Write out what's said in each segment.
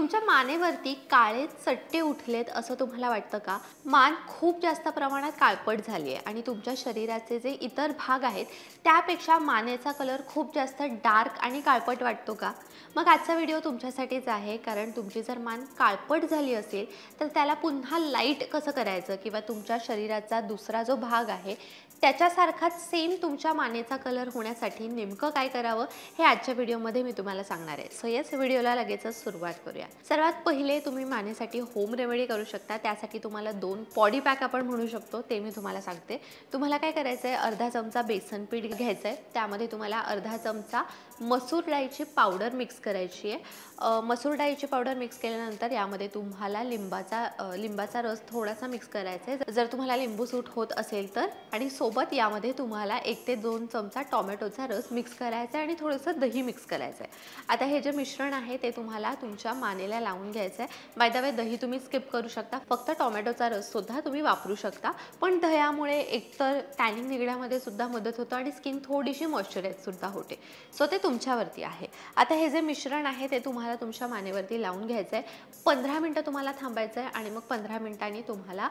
तुमच्या मानेवरती काळे चट्टे उठलेत असं तुम्हाला वाटतं का? मान खूप जास्त प्रमाणात काळपट झाली आहे आणि तुमच्या शरीराचे जे इतर भाग आहेत त्यापेक्षा मानेचा कलर खूप जास्त डार्क आणि काळपट वाटतो का? मग आजचा व्हिडिओ तुमच्यासाठीच आहे, कारण तुमची जर मान काळपट झाली असेल तर त्याला पुन्हा लाईट कसं करायचं किंवा तुमच्या शरीराचा दुसरा जो भाग आहे त्याच्यासारखाच सेम तुमच्या मानेचा कलर होण्यासाठी नेमकं काय करावं हे आजच्या व्हिडिओमध्ये मी तुम्हाला सांगणार आहे. सो यस, व्हिडिओला लगेचच सुरुवात करूया. सर्वात पहिले तुम्ही मानेसाठी होम रेमेडी करू शकता. त्यासाठी तुम्हाला 2 बॉडी पॅक आपण म्हणू शकतो ते मी तुम्हाला सांगते. तुम्हाला काय करायचं आहे, अर्धा चमचा बेसन पीठ घ्यायचं आहे. त्यामध्ये तुम्हाला अर्धा चमचा मसूर डाळीची पावडर मिक्स करायची आहे. मसूर डाळीची पावडर मिक्स केल्यानंतर यामध्ये तुम्हाला लिंबाचा रस थोडासा मिक्स करायचा आहे जर तुम्हाला लिंबू सूट होत असेल तर. आणि सोबत यामध्ये तुम्हाला 1 ते 2 चमचा टोमॅटोचा रस मिक्स करायचा आहे आणि थोडंसं दही मिक्स करायचं आहे. आता हे जे मिश्रण आहे ते तुम्हाला तुमच्या मानेला लावून घ्यायचं आहे. बाय द वे, दही तुम्ही स्किप करू शकता, फक्त टोमॅटोचा रस सुद्धा तुम्ही वापरू शकता. पण दह्यामुळे एकतर टॅनिंग निघण्यामध्ये सुद्धा मदत होतं आणि स्किन थोडीशी मॉइश्चराइज सुद्धा होते. सो ते तुमच्यावरती आहे. आता हे जे मिश्रण आहे ते तुम्हाला तुमच्या मानेवरती लावून घ्यायचं आहे. 15 मिनिटं तुम्हाला थांबायचं आहे आणि मग 15 मिनिटांनी तुम्हाला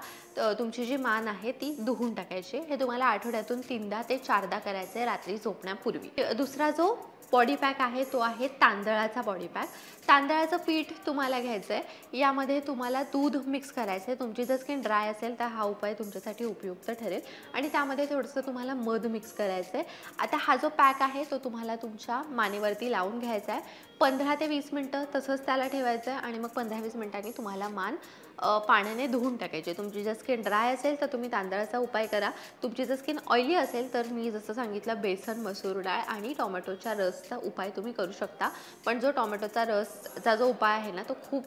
तुमची जी मान आहे ती धुवून टाकायची. हे तुम्हाला आठवड्यातून 3दा ते 4दा करायचं आहे रात्री झोपण्यापूर्वी. दुसरा जो बॉडी पॅक आहे तो आहे तांदळाचा बॉडी पॅक. तांदळाचं पीठ तुम्हाला घ्यायचं आहे. यामध्ये तुम्हाला दूध मिक्स करायचं आहे. तुमची जर स्किन ड्राय असेल तर हा उपाय तुमच्यासाठी उपयुक्त ठरेल. आणि त्यामध्ये थोडंसं तुम्हाला मध मिक्स करायचं आहे. आता हा जो पॅक आहे तो तुम्हाला तुमच्या मानेवरती लावून घ्यायचा आहे. 15 ते 20 मिनिटं तसंच त्याला ठेवायचं आहे आणि मग 15-20 मिनिटांनी तुम्हाला मान पाण्याने धुवून टाकायचे. तुमची जर स्किन ड्राय असेल तर तुम्ही तांदळाचा उपाय करा. तुमची जर स्किन ऑइली असेल तर मी जसं सांगितलं बेसन, मसूर डाळ आणि टोमॅटोच्या रसचा उपाय तुम्ही करू शकता. पण जो टोमॅटोचा रसचा जो उपाय आहे ना तो खूप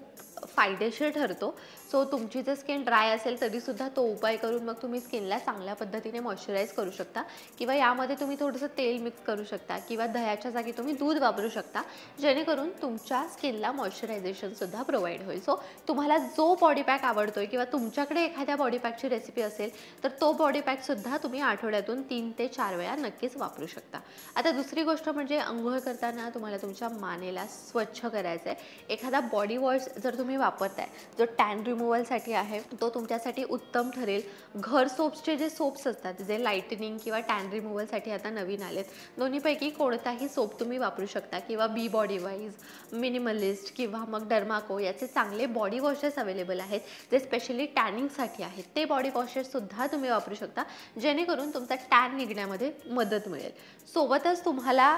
फायदेशीर ठरतो. सो तुमची जर स्किन ड्राय असेल तरीसुद्धा तो उपाय करून मग तुम्ही स्किनला चांगल्या पद्धतीने मॉइश्चराइज करू शकता. किंवा यामध्ये तुम्ही थोडंसं तेल मिक्स करू शकता किंवा दह्याच्या जागी तुम्ही दूध वापरू शकता, जेणेकरून तुमच्या स्किनला मॉइश्चरायझेशनसुद्धा प्रोव्हाइड होईल. सो तुम्हाला जो बॉडी पॅक आवडतोय किंवा तुमच्याकडे एखाद्या बॉडी पॅकची रेसिपी असेल तर तो बॉडी पॅकसुद्धा तुम्ही आठवड्यातून 3 ते 4 वेळा नक्कीच वापरू शकता. आता दुसरी गोष्ट म्हणजे अंघोळ करताना तुम्हाला तुमच्या मानेला स्वच्छ करायचं आहे. एखादा बॉडी वॉश जर तुम्ही वापरताय जो टॅन रिमूव्हलसाठी आहे तो तुमच्यासाठी उत्तम ठरेल. घर सोप्सचे जे सोप्स असतात जे लाईटनिंग किंवा टॅन रिमूव्हलसाठी आता नवीन आलेत, दोन्हीपैकी कोणताही सोप तुम्ही वापरू शकता. किंवा बी बॉडी वाईज, मिनिमलिस्ट किंवा मग डर्माको याचे चांगले बॉडी वॉशेस अवेलेबल आहेत जे स्पेशली टॅनिंगसाठी आहेत. ते बॉडी वॉशेससुद्धा तुम्ही वापरू शकता, जेणेकरून तुमचा टॅन निघण्यामध्ये मदत मिळेल. सोबतच तुम्हाला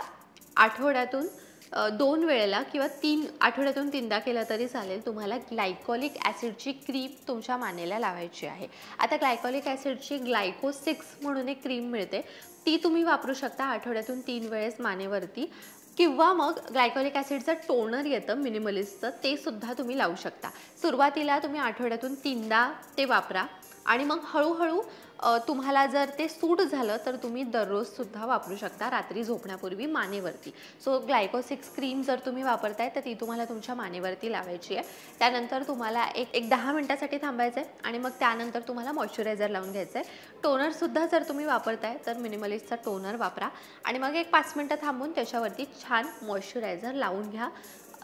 आठवड्यातून 2 वेळेला किंवा आठवड्यातून 3दा केलं तरी चालेल, तुम्हाला ग्लायकोलिक ॲसिडची क्रीम तुमच्या मानेला लावायची आहे. आता ग्लायकोलिक ॲसिडची ग्लायको 6 म्हणून एक क्रीम मिळते, ती तुम्ही वापरू शकता आठवड्यातून 3 वेळेस मानेवरती. किंवा मग ग्लायकोलिक ॲसिडचं टोनर येतं मिनिमलिस्टचं, ते सुद्धा तुम्ही लावू शकता. सुरुवातीला तुम्ही आठवड्यातून 3दा ते वापरा आणि मग हळूहळू तुम्हाला जर ते सूट झालं तर तुम्ही दररोजसुद्धा वापरू शकता रात्री झोपण्यापूर्वी मानेवरती. सो ग्लायको 6 क्रीम जर तुम्ही वापरताय तर ती तुम्हाला तुमच्या मानेवरती लावायची आहे. त्यानंतर तुम्हाला एक 10 मिनिटासाठी थांबायचं आहे आणि मग त्यानंतर तुम्हाला मॉइश्चरायझर लावून घ्यायचं आहे. टोनरसुद्धा जर तुम्ही वापरताय तर मिनिमलिस्टचा टोनर वापरा आणि मग एक 5 मिनिटं थांबून त्याच्यावरती छान मॉइश्चरायझर लावून घ्या.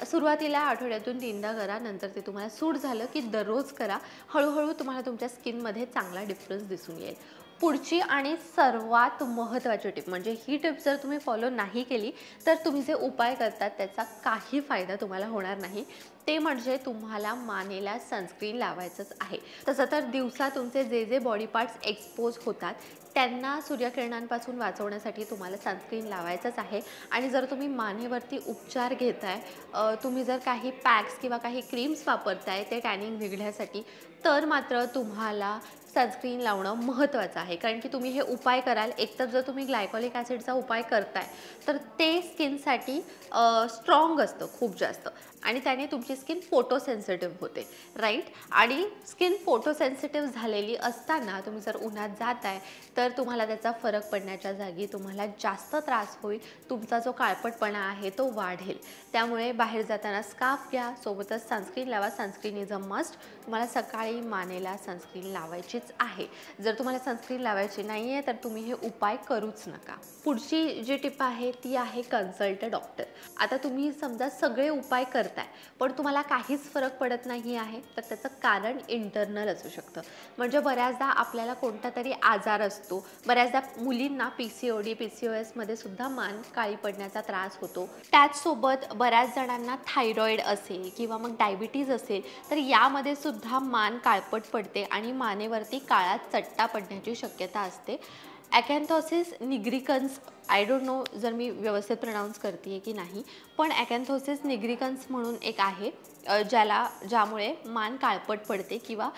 सुरुवातीला आठवड्यातून 3दा करा, नंतर ते तुम्हाला सूट झालं की दररोज करा. हळूहळू तुम्हाला तुमच्या स्किनमध्ये चांगला डिफरन्स दिसून येईल. पुढची आणि सर्वात महत्त्वाची टिप म्हणजे ही टिप जर तुम्ही फॉलो नाही केली तर तुम्ही जे उपाय करतात त्याचा काही फायदा तुम्हाला होणार नाही. ते म्हणजे तुम्हाला मानेला सनस्क्रीन लावायचंच आहे. तसं तर दिवसा तुमचे जे जे बॉडी पार्ट्स एक्सपोज होतात त्यांना सूर्यकिरणांपासून वाचवण्यासाठी तुम्हाला सनस्क्रीन लावायचंच आहे. आणि जर तुम्ही मानेवरती उपचार घेताय, तुम्ही जर काही पॅक्स किंवा काही क्रीम्स वापरताय ते टॅनिंग निघण्यासाठी, तर मात्र तुम्हाला सनस्क्रीन लावणं महत्त्वाचं आहे. कारण की तुम्ही हे उपाय कराल, एकतर जर तुम्ही ग्लायकोलिक ॲसिडचा उपाय करताय तर ते स्किनसाठी स्ट्रॉंग असतं खूप जास्त आणि त्याने तुमची स्किन फोटोसेन्सिटिव्ह होते, राईट. आणि स्किन फोटोसेन्सिटिव्ह झालेली असताना तुम्ही जर उन्हात जाताय तर तुम्हाला त्याचा फरक पडण्याच्या जागी तुम्हाला जास्त त्रास होईल. तुमचा जो काळपटपणा आहे तो वाढेल. त्यामुळे बाहेर जाताना स्कार्फ घ्या, सोबतच सनस्क्रीन लावा. Sunscreen is a must. तुम्हाला सकाळी मानेला सनस्क्रीन लावायचीच आहे. जर तुम्हाला सनस्क्रीन लावायची नाही आहे तर तुम्ही हे उपाय करूच नका. पुढची जी टिप आहे ती आहे कन्सल्ट अ डॉक्टर. आता तुम्ही समजा सगळे उपाय करता करताय पण तुम्हाला काहीच फरक पडत नाही आहे, तर त्याचं कारण इंटरनल असू शकतं. म्हणजे बऱ्याचदा आपल्याला कोणता तरी आजार असतो. बऱ्याचदा मुलींना PCOD, PCOSमध्ये सुद्धा मान काळी पडण्याचा त्रास होतो. त्याचसोबत बऱ्याच जणांना थायरॉईड असेल किंवा मग डायबिटीज असेल, तर यामध्ये सुद्धा मान काळपट पडते आणि मानेवरती काळा चट्टा पडण्याची शक्यता असते. ॲकॅन्थोसिस निग्रिकन्स, आय डोंट नो जर मी व्यवस्थित प्रोनाऊन्स करते की नाही, पण ॲकॅन्थोसिस निग्रिकन्स म्हणून एक आहे, ज्यामुळे मान काळपट पडते किंवा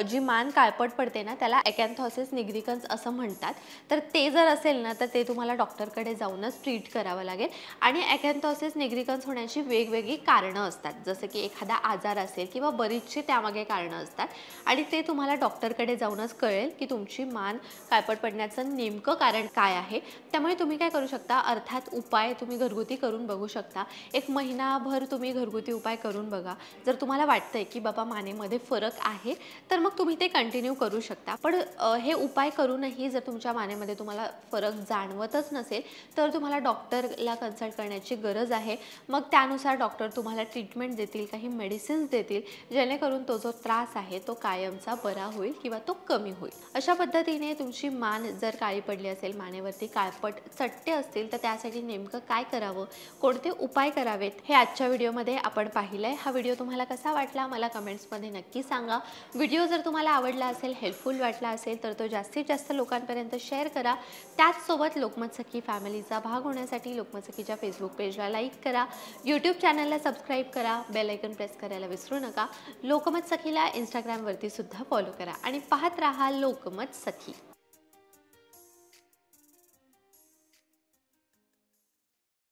जी मान काळपट पडते ना, त्याला ॲकॅन्थोसिस निग्रिकन्स असं म्हणतात. तर ते जर असेल ना, तर ते तुम्हाला डॉक्टरकडे जाऊनच ट्रीट करावं लागेल. आणि ॲकॅन्थोसिस निग्रिकन्स होण्याची वेगवेगळी कारणं असतात, जसं की एखादा आजार असेल किंवा बरीचशी त्यामागे कारणं असतात आणि ते तुम्हाला डॉक्टरकडे जाऊनच कळेल की तुमची मान काळपट पडण्याचं नेमकं कारण काय आहे. त्यामुळे तुम्ही काय करू शकता, अर्थात उपाय तुम्ही घरगुती करून बघू शकता. एक महिनाभर तुम्ही घरगुती उपाय करून बघा. जर तुम्हाला वाटतंय की बाबा मानेमध्ये फरक आहे, तर मग तुम्ही ते कंटिन्यू करू शकता. पण हे उपाय करूनही जर तुमच्या मानेमध्ये तुम्हाला फरक जाणवतच नसेल, तर तुम्हाला डॉक्टरला कन्सल्ट करण्याची गरज आहे. मग त्यानुसार डॉक्टर तुम्हाला ट्रीटमेंट देतील, काही मेडिसिन्स देतील, जेणेकरून तो जो त्रास आहे तो कायमचा बरा होईल किंवा तो कमी होईल. अशा पद्धतीने तुमची मान जर काळी पडली असेल, मानेवरती काळपट चट्टे असतील, तर त्यासाठी नेमकं काय करावं, कोणते उपाय करावेत, हे आजच्या व्हिडिओमध्ये आपण पाहिलंय. हा व्हिडिओ तुम्हाला कसा वाटला मला कमेंट्समध्ये नक्की सांगा. व्हिडिओ जर तुम्हाला आवडला असेल, हेल्पफुल वाटला असेल, तर तो जास्तीत जास्त लोकांपर्यंत शेअर करा. त्याचसोबत लोकमत सखी फॅमिलीचा भाग होण्यासाठी लोकमत सखीच्या फेसबुक पेजला लाईक करा, यूट्यूब चॅनलला सबस्क्राईब करा, बेल आयकॉन प्रेस करायला विसरू नका. लोकमत सखीला इंस्टाग्रामवरती सुद्धा फॉलो करा आणि पाहत राहा लोकमत सखी.